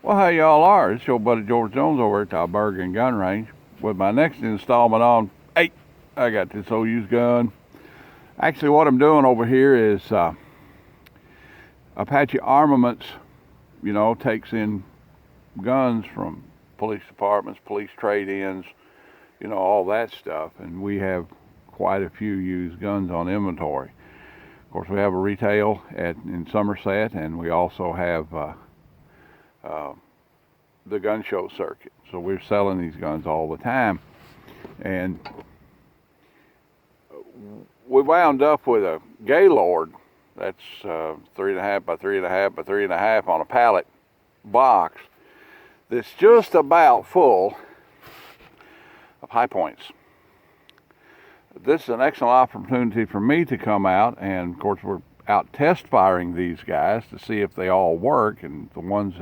Well, how y'all are? It's your buddy George Jones over at the Bergen Gun Range with my next installment on, hey, I got this old used gun. Actually, what I'm doing over here is Apache Armaments, takes in guns from police departments, police trade-ins, all that stuff. And we have quite a few used guns on inventory. Of course, we have a retail in Somerset, and we also have the gun show circuit. So we're selling these guns all the time. And we wound up with a Gaylord that's 3.5 by 3.5 by 3.5 on a pallet box that's just about full of high points. This is an excellent opportunity for me to come out, and of course we're out test firing these guys to see if they all work, and the ones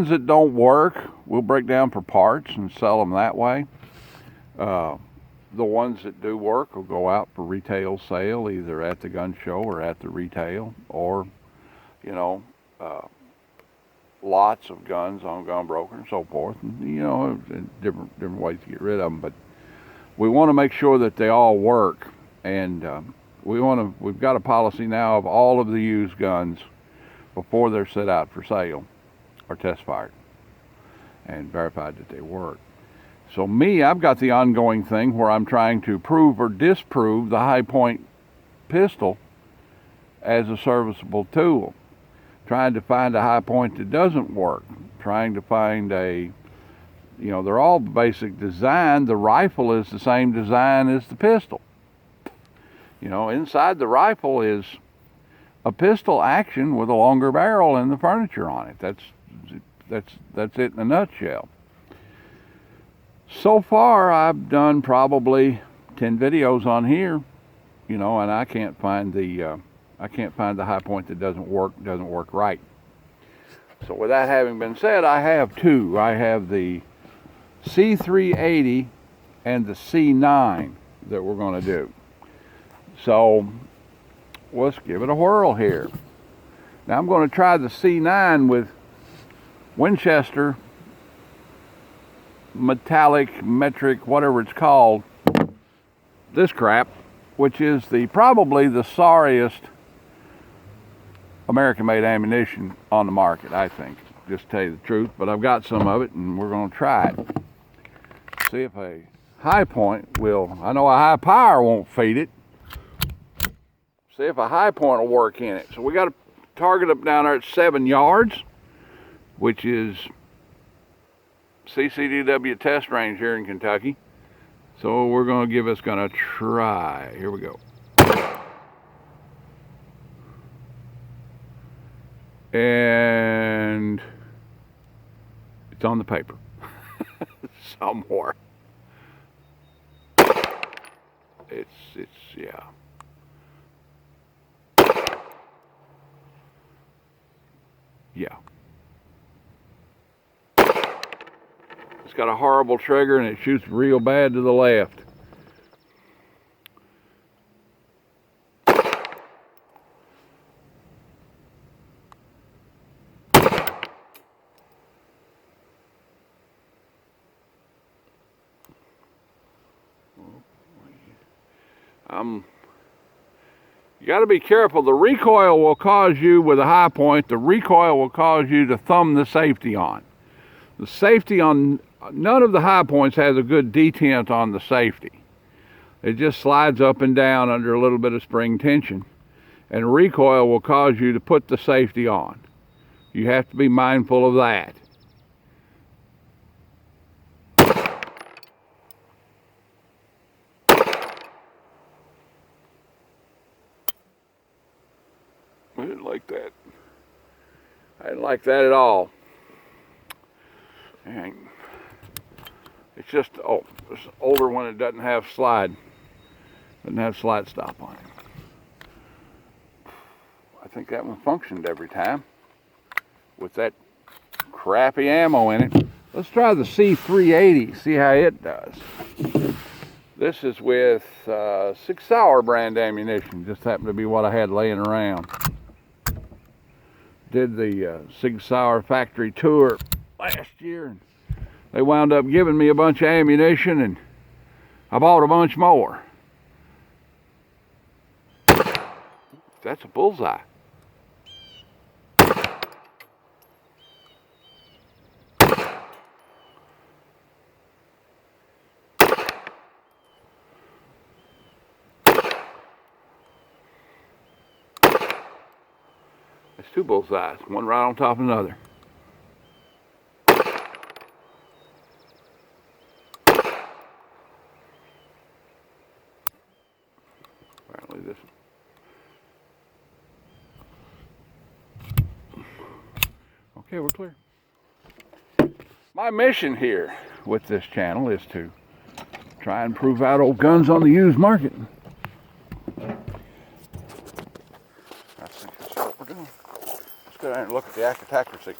that don't work we'll break down for parts and sell them that way. The ones that do work will go out for retail sale, either at the gun show or at the retail, or lots of guns on Gunbroker and so forth, and different ways to get rid of them. But we want to make sure that they all work, and we've got a policy now of all of the used guns before they're set out for sale are test fired and verified that they work. So I've got the ongoing thing where I'm trying to prove or disprove the high point pistol as a serviceable tool, trying to find a high point that doesn't work, trying to find they're all basic design. The rifle is the same design as the pistol. Inside the rifle is a pistol action with a longer barrel and the furniture on it. That's it in a nutshell. So far, I've done probably 10 videos on here, and I can't find the high point that doesn't work right. So with that having been said, I have two. I have the C380 and the C9 that we're going to do. So let's give it a whirl here. Now I'm going to try the C9 with Winchester metallic, metric, whatever it's called, this crap, which is probably the sorriest American-made ammunition on the market, I think, just to tell you the truth. But I've got some of it, and we're going to try it. See if a high point will, I know a high power won't feed it. See if a high point will work in it. So we got a target up down there at 7 yards, which is CCDW test range here in Kentucky. So we're going to try. Here we go. And it's on the paper somewhere. Yeah. Yeah. It's got a horrible trigger and it shoots real bad to the left. You got to be careful. The recoil will cause you, with a high point, the recoil will cause you to thumb the safety on. The safety on, none of the high points has a good detent on the safety. It just slides up and down under a little bit of spring tension. And recoil will cause you to put the safety on. You have to be mindful of that. I didn't like that. I didn't like that at all. And it's just, this older one that doesn't have slide stop on it. I think that one functioned every time with that crappy ammo in it. Let's try the C380, see how it does. This is with 6 Sauer brand ammunition. Just happened to be what I had laying around. did the Sig Sauer factory tour last year, and they wound up giving me a bunch of ammunition, and I bought a bunch more. That's a bullseye. That's two bullseyes, one right on top of another. Apparently this. Okay, we're clear. My mission here with this channel is to try and prove out old guns on the used market. I think that's what we're doing. Let's go down and look at the accuracy.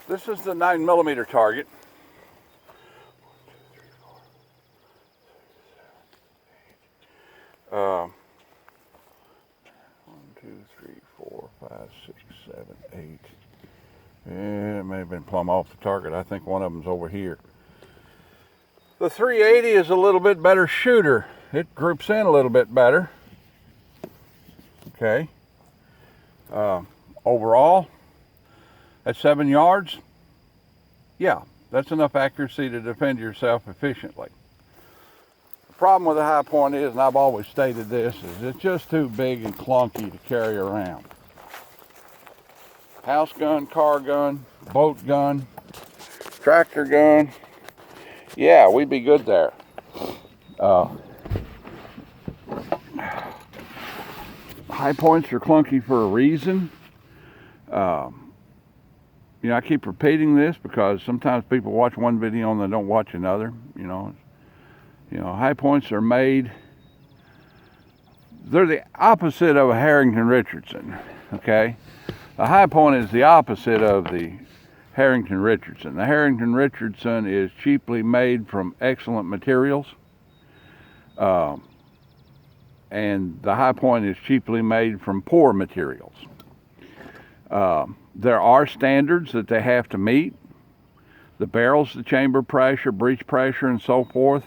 This is the 9mm target. 1, 2, 3, 4, 5, 6, 7, 8. Yeah, it may have been plumb off the target. I think one of them's over here. The 380 is a little bit better shooter. It groups in a little bit better. Okay. Overall, at 7 yards, yeah, that's enough accuracy to defend yourself efficiently. The problem with the high point is, and I've always stated this, is it's just too big and clunky to carry around. House gun, car gun, boat gun, tractor gun, yeah, we'd be good there. High points are clunky for a reason. You know, I keep repeating this because sometimes people watch one video and they don't watch another. You know, high points are made. They're the opposite of a Harrington Richardson. Okay, the high point is the opposite of the Harrington Richardson. The Harrington Richardson is cheaply made from excellent materials. And the high point is cheaply made from poor materials. There are standards that they have to meet. The barrels, the chamber pressure, breech pressure, and so forth,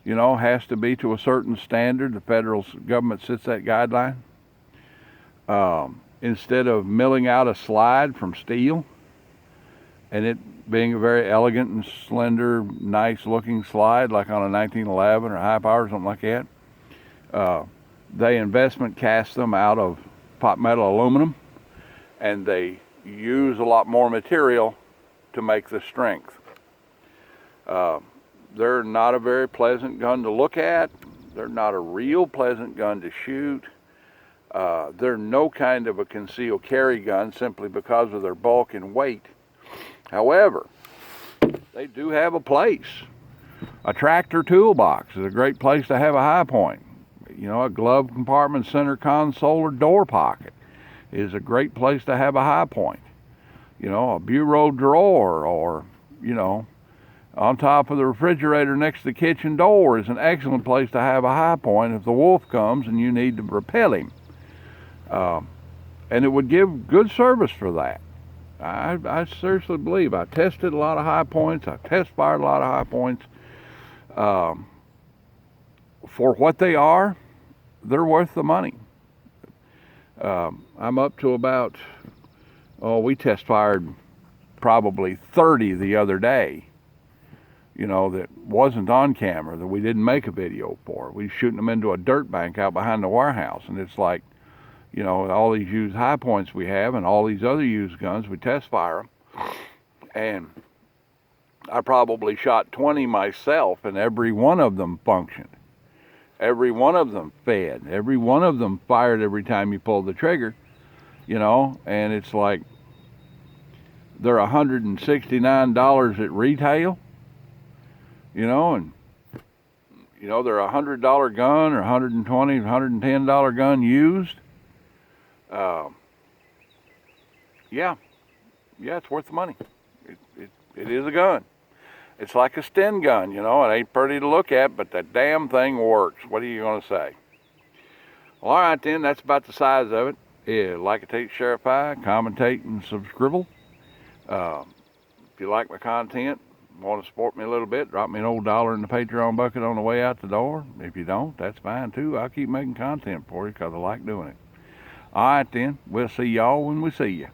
you know, has to be to a certain standard. The federal government sets that guideline. Instead of milling out a slide from steel, and it being a very elegant and slender, nice looking slide, like on a 1911 or high power or something like that, they investment cast them out of pot metal aluminum, and they use a lot more material to make the strength. They're not a very pleasant gun to look at. They're not a real pleasant gun to shoot. They're no kind of a concealed carry gun simply because of their bulk and weight. However, they do have a place. A tractor toolbox is a great place to have a high point. You know, a glove compartment, center console, or door pocket is a great place to have a high point. You know, a bureau drawer, or, you know, on top of the refrigerator next to the kitchen door is an excellent place to have a high point if the wolf comes and you need to repel him. And it would give good service for that. I seriously believe. I tested a lot of high points. I test fired a lot of high points. For what they are, they're worth the money. I'm up to about, we test fired probably 30 the other day, you know, that wasn't on camera, that we didn't make a video for. We were shooting them into a dirt bank out behind the warehouse, and it's like, you know, all these used high points we have and all these other used guns, we test fire them. And I probably shot 20 myself, and every one of them functioned. Every one of them fed. Every one of them fired every time you pulled the trigger, you know, and it's like they're $169 at retail, you know, and, you know, they're a $100 gun or $120, $110 gun used. Yeah, it's worth the money. It is a gun. It's like a Sten gun, you know. It ain't pretty to look at, but that damn thing works. What are you going to say? Well, all right then, that's about the size of it. Yeah, like a take, share a pie, commentate, and subscribe. Uh, if you like my content, want to support me a little bit, drop me an old dollar in the Patreon bucket on the way out the door. If you don't, that's fine too. I'll keep making content for you because I like doing it. All right then, we'll see y'all when we see you.